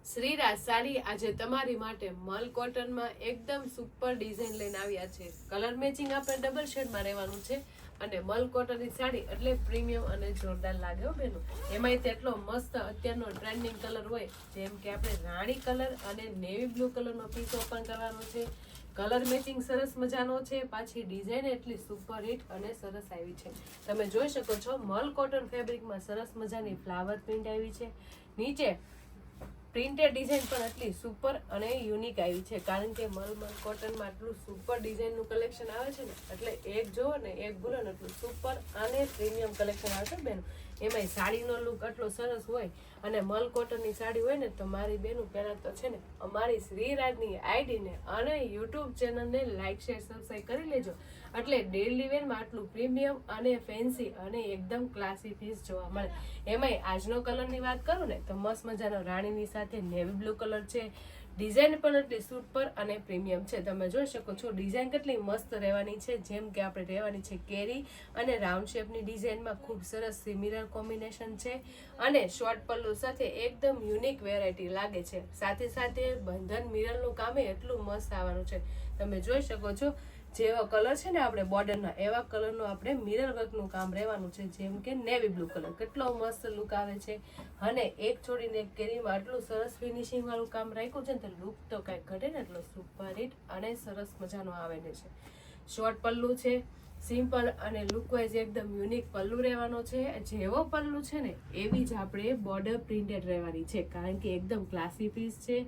શ્રીરાજ સાડી આજે તમારી માટે મલ કોટનમાં એકદમ સુપર ડિઝાઇન લઈને આવ્યા છે. કલર મેચિંગ આપણે ડબલ શેડમાં રહેવાનું છે અને મલ કોટનની સાડી એટલે પ્રીમિયમ અને જોરદાર લાગે હો બેનો. એમાંય તેટલો મસ્ત અત્યારનો ટ્રેન્ડિંગ કલર હોય જેમ કે આપણે રાણી કલર અને નેવી બ્લુ કલરનો પીસ ઓપન કરવાનો છે. કલર મેચિંગ સરસ મજાનો છે, પાછી ડિઝાઇન એટલી સુપર હિટ અને સરસ આવી છે. તમે જોઈ શકો છો મલ કોટન ફેબ્રિકમાં સરસ મજાની ફ્લાવર પ્રિન્ટ આવી છે. નીચે પ્રિન્ટેડ ડિઝાઇન પણ એટલી સુપર અને યુનિક આવી છે, કારણ કે મલ કોટનમાં આટલું સુપર ડિઝાઇનનું કલેક્શન આવે છે ને એટલે એક જોવો ને એક ભૂલો ને એટલું સુપર અને પ્રીમિયમ કલેક્શન આવે છે બેન. એમાંય સાડીનો લુક એટલો સરસ હોય અને મલ કોટનની સાડી હોય ને તો મારી બેનું પહેલાં તો છે ને અમારી શ્રીરાજની આઈડીને અને યુટ્યુબ ચેનલને લાઇક શેર સબસ્ક્રાઈબ કરી લેજો, એટલે ડેલી વેરમાં આટલું પ્રીમિયમ અને ફેન્સી અને એકદમ ક્લાસી પીસ જોવા મળે. એમાંય આજનો કલરની વાત કરું ને તો મસ્ત મજાનો રાણીની સાથે નેવી બ્લુ કલર છે. ડિઝાઇન પણ એટલી સુપર અને પ્રીમિયમ છે. તમે જોઈ શકો છો ડિઝાઇન કેટલી મસ્ત રહેવાની છે, જેમ કે આપણે રહેવાની છે કેરી અને રાઉન્ડ શેપની ડિઝાઇનમાં ખૂબ સરસ સિમિલર કોમ્બિનેશન છે અને શોર્ટ પલ્લુ સાથે એકદમ યુનિક વેરાયટી લાગે છે. સાથે સાથે બંધન મિરરનું કામ એટલું મસ્ત આવવાનું છે. તમે જોઈ શકો છો જેવો કલર છે ને આપણે બોર્ડરના એવા કલરનું આપણે મિરર વર્કનું કામ રહેવાનું છે, જેમ કે નેવી બ્લુ કલર કેટલો મસ્ત લુક આવે છે અને એક છોડીને એક કેરીમાં આટલું સરસ ફિનિશિંગ વાળું કામ રાખ્યું છે ને તો લુક તો કાંઈ ઘટે ને એટલો સુપર હિટ અને સરસ મજાનો આવે છે. શોર્ટ પલ્લુ છે, સિમ્પલ અને લુકવાઇઝ એકદમ યુનિક પલ્લુ રહેવાનો છે. જેવો પલ્લુ છે ને એવી જ આપણે બોર્ડર પ્રિન્ટેડ રહેવાની છે, કારણ કે એકદમ ક્લાસી પીસ છે,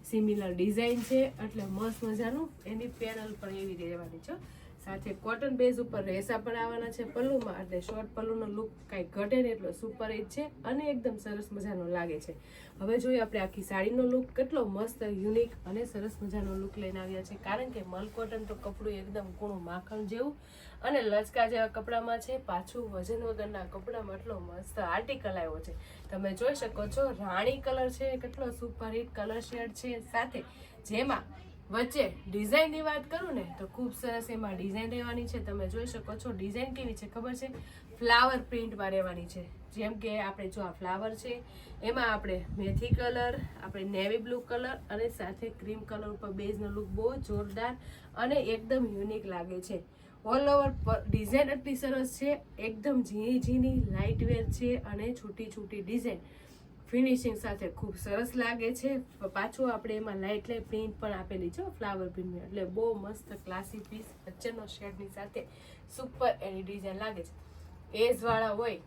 સિમિલર ડિઝાઇન છે એટલે મસ્ત મજાનું એની પેનલ પણ એવી રહેવાની છે. સાથે કોટન બેઝ ઉપર રેસા પણ આવવાના છે પલ્લુમાં, એટલે શોર્ટ પલ્લુનો લુક કાંઈ ઘટે ને એટલો સુપર હિટ છે અને એકદમ સરસ મજાનો લાગે છે. હવે જોઈએ આપણે આખી સાડીનો લુક કેટલો મસ્ત યુનિક અને સરસ મજાનો લુક લઈને આવ્યા છે, કારણ કે મલ કોટન તો કપડું એકદમ કૂણું માખણ જેવું અને લચકા જેવા કપડામાં છે, પાછું વજન વગરના કપડામાં એટલો મસ્ત આર્ટિકલ આવ્યો છે. તમે જોઈ શકો છો રાણી કલર છે, કેટલો સુપર હિટ કલર શેડ છે. સાથે જેમાં વચ્ચે ડિઝાઇનની વાત કરું ને તો ખૂબ સરસ એમાં ડિઝાઇન રહેવાની છે. તમે જોઈ શકો છો ડિઝાઇન કેવી છે ખબર છે, ફ્લાવર પ્રિન્ટમાં રહેવાની છે. જેમ કે આપણે જો આ ફ્લાવર છે એમાં આપણે મેથી કલર, આપણે નેવી બ્લુ કલર અને સાથે ક્રીમ કલર ઉપર બેઝનો લુક બહુ જોરદાર અને એકદમ યુનિક લાગે છે. ઓલ ઓવર ડિઝાઇન એટલી સરસ છે, એકદમ ઝીણી ઝીણી લાઇટ વેર છે અને છૂટી છૂટી ડિઝાઇન ફિનિશિંગ સાથે ખૂબ સરસ લાગે છે. પાછું આપણે એમાં લાઇટ લાઇટ પ્રિન્ટ પણ આપેલી છે ફ્લાવર પ્રિન્ટ, એટલે બહુ મસ્ત ક્લાસી પીસ વચ્ચેનો શેડની સાથે સુપર એની ડિઝાઇન લાગે છે. એજવાળા હોય,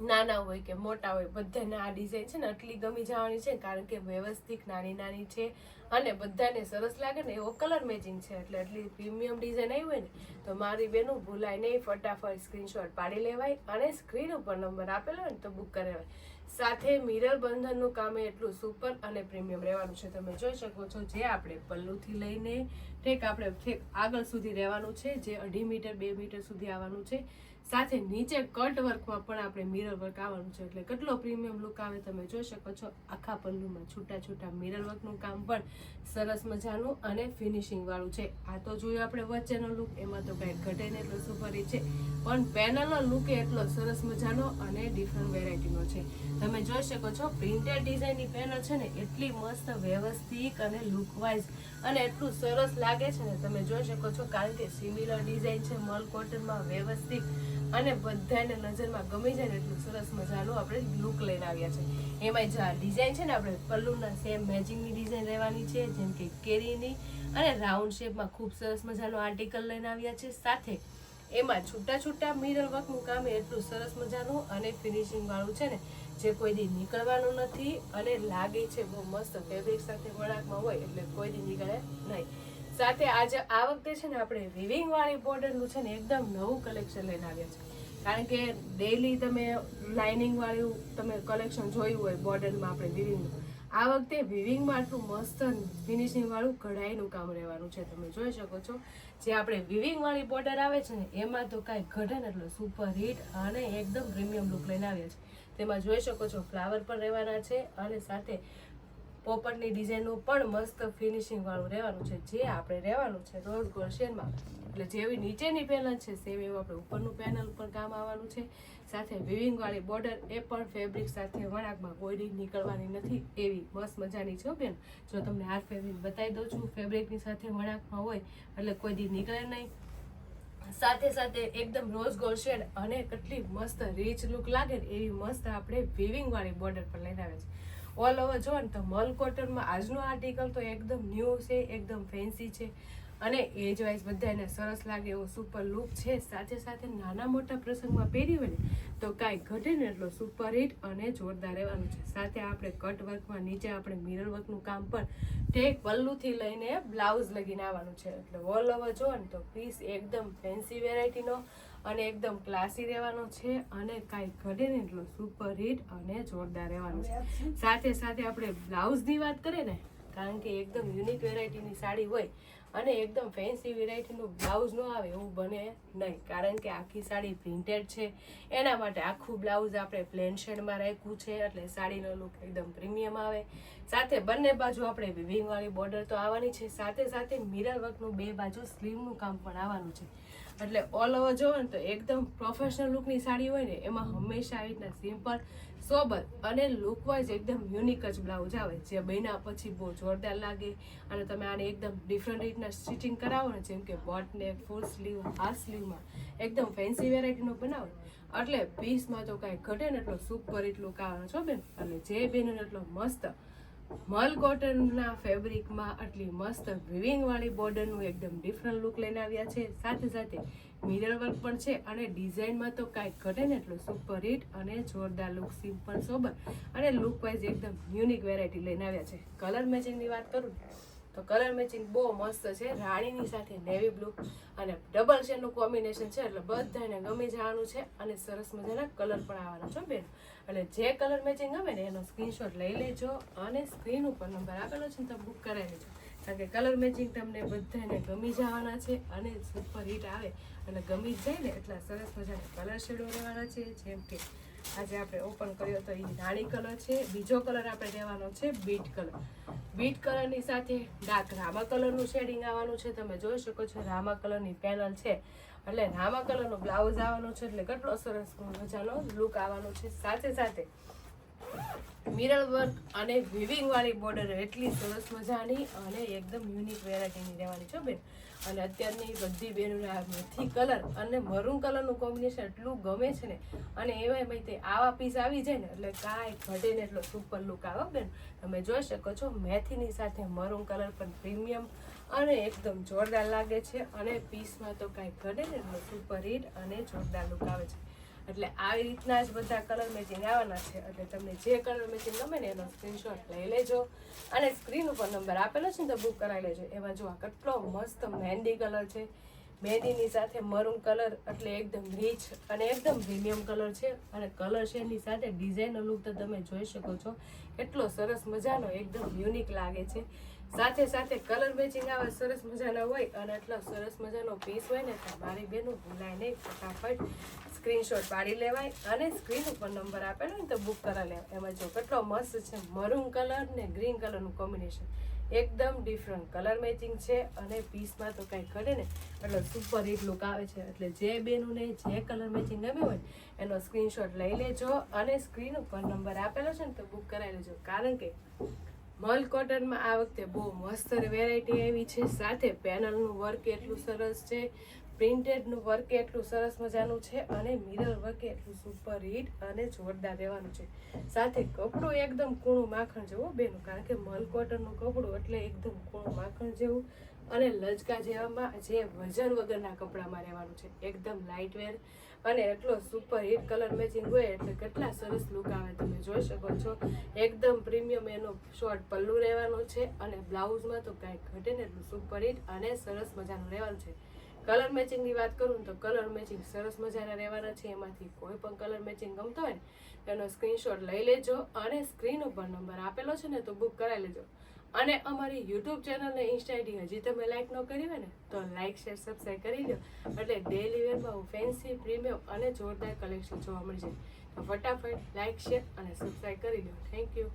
નાના હોય કે મોટા હોય, બધાને આ ડિઝાઇન છે ને એટલી ગમી જવાની છે, કારણ કે વ્યવસ્થિત નાની નાની છે અને બધાને સરસ લાગે ને એવો કલર મેચિંગ છે, એટલે એટલી પ્રીમિયમ ડિઝાઇન આવી હોય ને તો મારી બેનું ભૂલાય નહીં, ફટાફટ સ્ક્રીનશોટ પાડી લેવાય અને સ્ક્રીન ઉપર નંબર આપેલો હોય ને તો બુક કરાવાય. સાથે મિરર બંધનનું કામ એટલું સુપર અને પ્રીમિયમ રહેવાનું છે. તમે જોઈ શકો છો જે આપણે પલ્લુથી લઈને ઠેક આપણે ઠેક આગળ સુધી રહેવાનું છે, જે 2.5 મીટર 2 મીટર સુધી આવવાનું છે. સાથે નીચે કટ વર્કમાં પણ આપણે મિરર વર્ક આવવાનું છે, એટલે કેટલો પ્રીમિયમ લુક આવે તમે જોઈ શકો છો. આખા પલ્લુમાં છૂટા છૂટા મિરર વર્કનું કામ પણ સરસ મજાનું અને ફિનિશિંગ વાળું છે. આ તો જોયું આપણે વચ્ચેનો લુક, એમાં તો કાંઈ ઘટે ને એટલો સુપર હિટ છે, પણ પેનલનો લુક એટલો સરસ મજાનો અને ડિફરન્ટ વેરાયટીનો છે. તમે જોઈ શકો છો પ્રિન્ટેડ ડિઝાઇનની પેનલ છે ને એટલી મસ્ત વ્યવસ્થિત અને લુકવાઇઝ અને એટલું સરસ લાગે છે ને તમે જોઈ શકો છો, કારણ કે સિમિલર ડિઝાઇન છે મલ કોટનમાં વ્યવસ્થિત અને બધાને નજરમાં ગમી જાય ને એટલું સરસ મજાનું આપણે લુક લઈને આવ્યા છે. એમાં જે આ ડિઝાઇન છે ને આપણે પલ્લુના સેમ મેચિંગની ડિઝાઇન રહેવાની છે, જેમ કે કેરીની અને રાઉન્ડ શેપમાં ખૂબ સરસ મજાનો આર્ટિકલ લઈને આવ્યા છે. સાથે એમાં છૂટા છૂટા મિરર વર્કનું કામ એટલું સરસ મજાનું અને ફિનિશિંગ વાળું છે ને જે કોઈ દી નીકળવાનું નથી અને લાગે છે બહુ મસ્ત ફેબ્રિક સાથે વળાંકમાં હોય એટલે કોઈ દી નીકળે નહીં. સાથે આજે આ વખતે છે ને આપણે વિવિંગ વાળી બોર્ડરનું છે ને એકદમ નવું કલેક્શન લઈને આવ્યા છે, કારણ કે ડેઈલી તમે લાઇનિંગ વાળું તમે કલેક્શન જોયું હોય બોર્ડરમાં આપણે વિવિંગનું, આ વખતે વિવિંગમાં આટલું મસ્ત ફિનિશિંગ વાળું કઢાઈનું કામ રહેવાનું છે. તમે જોઈ શકો છો જે આપણે વિવિંગ વાળી બોર્ડર આવે છે ને એમાં તો કાંઈ ઘટે ને એટલો સુપર હિટ અને એકદમ પ્રીમિયમ લુક લઈને આવ્યા છે. તેમાં જોઈ શકો છો ફ્લાવર પણ રહેવાના છે અને સાથે પોપટની ડિઝાઇનનું પણ મસ્ત ફિનિશિંગ વાળું રહેવાનું છે, જે આપણે રહેવાનું છે રોઝ ગોલ્ડ શેડમાં. એટલે જેવી નીચેની પેનલ છે સેમ એવું આપણે ઉપરનું પેનલ પણ કામ આવવાનું છે. સાથે વિવિંગ વાળી બોર્ડર, એ પણ ફેબ્રિક સાથે વણાકમાં કોઈ રીત નીકળવાની નથી એવી મસ્ત મજાની છે બેન. જો તમને આ ફેબ્રિક બતાવી દઉં છું, ફેબ્રિકની સાથે વણાકમાં હોય એટલે કોઈ દી નીકળે નહીં. સાથે સાથે એકદમ રોઝ ગોલ્ડ શેડ અને કેટલી મસ્ત રીચ લુક લાગે એવી મસ્ત આપણે વિવિંગ વાળી બોર્ડર પર લઈને આવે છે. ઓલ ઓવર જો ને તો મલ કોટનમાં આજનો આર્ટિકલ તો એકદમ ન્યૂ છે, એકદમ ફેન્સી છે અને એજ વાઇઝ બધાને સરસ લાગે એવો સુપર લુક છે. સાથે સાથે નાના મોટા પ્રસંગમાં પહેરી હોય ને તો કાંઈ ઘટે ને એટલો સુપર હિટ અને જોરદાર રહેવાનું છે. સાથે આપણે કટ વર્કમાં નીચે આપણે મિરર વર્કનું કામ પણ ટેક પલ્લુથી લઈને બ્લાઉઝ લગીને આવવાનું છે. એટલે ઓલ ઓવર જો ને તો પીસ એકદમ ફેન્સી વેરાયટીનો અને એકદમ ક્લાસી રહેવાનો છે અને કાંઈ ઘટે ને એટલો સુપર હિટ અને જોરદાર રહેવાનું છે. સાથે સાથે આપણે બ્લાઉઝની વાત કરીએ ને, કારણ કે એકદમ યુનિક વેરાયટીની સાડી હોય અને એકદમ ફેન્સી વેરાયટીનું બ્લાઉઝ ન આવે એવું બને નહીં, કારણ કે આખી સાડી પ્રિન્ટેડ છે. એના માટે આખું બ્લાઉઝ આપણે પ્લેન શેડમાં રાખ્યું છે એટલે સાડીનો લુક એકદમ પ્રીમિયમ આવે. સાથે બંને બાજુ આપણે વિવિંગ વાળી બોર્ડર તો આવવાની છે, સાથે સાથે મિરર વર્કનું બે બાજુ સ્લીવનું કામ પણ આવવાનું છે. એટલે ઓલ ઓવર જોવો ને તો એકદમ પ્રોફેશનલ લુકની સાડી હોય ને એમાં હંમેશા આવી રીતના સિમ્પલ, સોબર અને લુક વાઇઝ એકદમ યુનિક જ બ્લાઉઝ આવે, જે બન્યા પછી બહુ જોરદાર લાગે. અને તમે આને એકદમ ડિફરન્ટ રીતના સ્ટિચિંગ કરાવો ને, જેમ કે બોટ નેક, ફૂલ સ્લીવ, હાફ સ્લીવમાં એકદમ ફેન્સી વેરાયટીનો બનાવો એટલે પીસમાં તો કાંઈ ઘટે ને એટલો સુપર હિટ લુક આવવાનો છો બેન. અને જે બેન એટલો મસ્ત મલ કોટનના ફેબ્રિકમાં આટલી મસ્ત વિવિંગ વાળી બોર્ડરનું એકદમ ડિફરન્ટ લુક લઈને આવ્યા છે. સાથે સાથે મિરર વર્ક પણ છે અને ડિઝાઇનમાં તો કાંઈ ઘટે ને એટલો સુપર હિટ અને જોરદાર લુક, સિમ્પલ સોબર અને લુક વાઇઝ એકદમ યુનિક વેરાયટી લઈને આવ્યા છે. કલર મેચિંગની વાત કરું તો કલર મેચિંગ બહુ મસ્ત છે. રાણીની સાથે નેવી બ્લુ અને ડબલ શેડનું કોમ્બિનેશન છે એટલે બધાને ગમી જવાનું છે અને સરસ મજાના કલર પણ આવવાના છો બેન. એટલે જે કલર મેચિંગ ગમે ને એનો સ્ક્રીનશોટ લઈ લેજો અને સ્ક્રીન ઉપર નંબર આપેલો છે ને તો બુક કરાવી લેજો, કારણ કે કલર મેચિંગ તમને બધાને ગમી જવાના છે અને સુપર હિટ આવે અને ગમી જ જાય ને એટલા સરસ મજાના કલર શેડો રહેવાના છે. જેમ કે આજે આપણે ઓપન કર્યો તો એ રાણી કલર છે. બીજો કલર આપણે રહેવાનો છે બીટ કલર. બીટ કલરની સાથે ડાર્ક રામા કલરનું શેડિંગ આવવાનું છે. તમે જોઈ શકો છો રામા કલરની પેનલ છે એટલે રામા કલરનો બ્લાઉઝ આવવાનો છે એટલે કેટલો સરસ મજાનો લુક આવવાનો છે. સાથે સાથે મિરર વર્ક અને વિવિંગ વાળી બોર્ડર એટલી સરસ મજાની અને એકદમ યુનિક વેરાયટીની રહેવાની છે બેન. અને અત્યારની બધી બેનોને આ મેથી કલર અને મરૂન કલરનું કોમ્બિનેશન એટલું ગમે છે ને, અને એમાંય ભાઈ આવા પીસ આવી જાય ને એટલે કાંઈ ઘટે ને એટલો સુપર લુક આવે બેન. તમે જોઈ શકો છો મેથીની સાથે મરૂન કલર પણ પ્રીમિયમ અને એકદમ જોરદાર લાગે છે અને પીસમાં તો કાંઈ ઘટે ને એટલો સુપર હિટ અને જોરદાર લુક આવે છે. એટલે આવી રીતના જ બધા કલર મેચિંગ આવવાના છે. એટલે તમને જે કલર મેચિંગ ગમે ને એનો સ્ક્રીનશોટ લઈ લેજો અને સ્ક્રીન ઉપર નંબર આપેલો છે ને તો બુક કરાવી લેજો. એમાં જો આ કેટલો મસ્ત મહેંદી કલર છે, મહેંદીની સાથે મરૂન કલર એટલે એકદમ રીચ અને એકદમ પ્રીમિયમ કલર છે. અને કલર શેડની સાથે ડિઝાઇનનો લુક તો તમે જોઈ શકો છો કેટલો સરસ મજાનો એકદમ યુનિક લાગે છે. સાથે સાથે કલર મેચિંગ આવા સરસ મજાના હોય અને એટલો સરસ મજાનો પીસ હોય ને તો મારી બેનું ભૂલાય નહીં, ફટાફટ સ્ક્રીનશોટ પાડી લેવાય અને સ્ક્રીન ઉપર નંબર આપેલો ને તો બુક કરાવી લેવાય. એમાં જો કેટલો મસ્ત છે મરૂન કલર ને ગ્રીન કલરનું કોમ્બિનેશન, એકદમ ડિફરન્ટ કલર મેચિંગ છે અને પીસમાં તો કંઈ કરે ને એટલે સુપર હિટ લુક આવે છે. એટલે જે બેનુંને જે કલર મેચિંગ ગમ્યું હોય એનો સ્ક્રીનશોટ લઈ લેજો અને સ્ક્રીન ઉપર નંબર આપેલો છે ને તો બુક કરાવી લેજો, કારણ કે મલ કોટનમાં આ વખતે બહુ મસ્ત વેરાયટી આવી છે. સાથે પેનલનું વર્ક એટલું સરસ છે, પ્રિન્ટેડનું વર્ક એટલું સરસ મજાનું છે અને મિરર વર્ક એટલું સુપર હિટ અને જોરદાર રહેવાનું છે. સાથે કપડું એકદમ કૂણું માખણ જેવું બેનું, કારણ કે મલ કોટનનું કપડું એટલે એકદમ કૂણું માખણ જેવું અને લચકા જેવામાં જે વજન વગરના કપડામાં રહેવાનું છે. એકદમ લાઇટ વેર અને એટલો સુપર હિટ કલર મેચિંગ હોય એટલે કેટલા સરસ લુક આવે તમે જોઈ શકો છો. એકદમ પ્રીમિયમ એનો શોર્ટ પલ્લુ રહેવાનું છે અને બ્લાઉઝમાં તો કાંઈ ઘટે ને એટલું સુપર હિટ અને સરસ મજાનું રહેવાનું છે. કલર મેચિંગની વાત કરું ને તો કલર મેચિંગ સરસ મજાના રહેવાના છે. એમાંથી કોઈ પણ કલર મેચિંગ ગમતો હોય ને એનો સ્ક્રીનશોટ લઈ લેજો અને સ્ક્રીન ઉપર નંબર આપેલો છે ને તો બુક કરાવી લેજો. અને અમારી યુટ્યુબ ચેનલને ઇન્સ્ટા આઈડી હજી તમે લાઇક ન કરી હોય ને તો લાઇક, શેર, સબસ્ક્રાઈબ કરી લો એટલે ડેલી વેરમાં ફેન્સી, પ્રીમિયમ અને જોરદાર કલેક્શન જોવા મળી જાય. તો ફટાફટ લાઇક, શેર અને સબસ્ક્રાઈબ કરી લો. Thank you.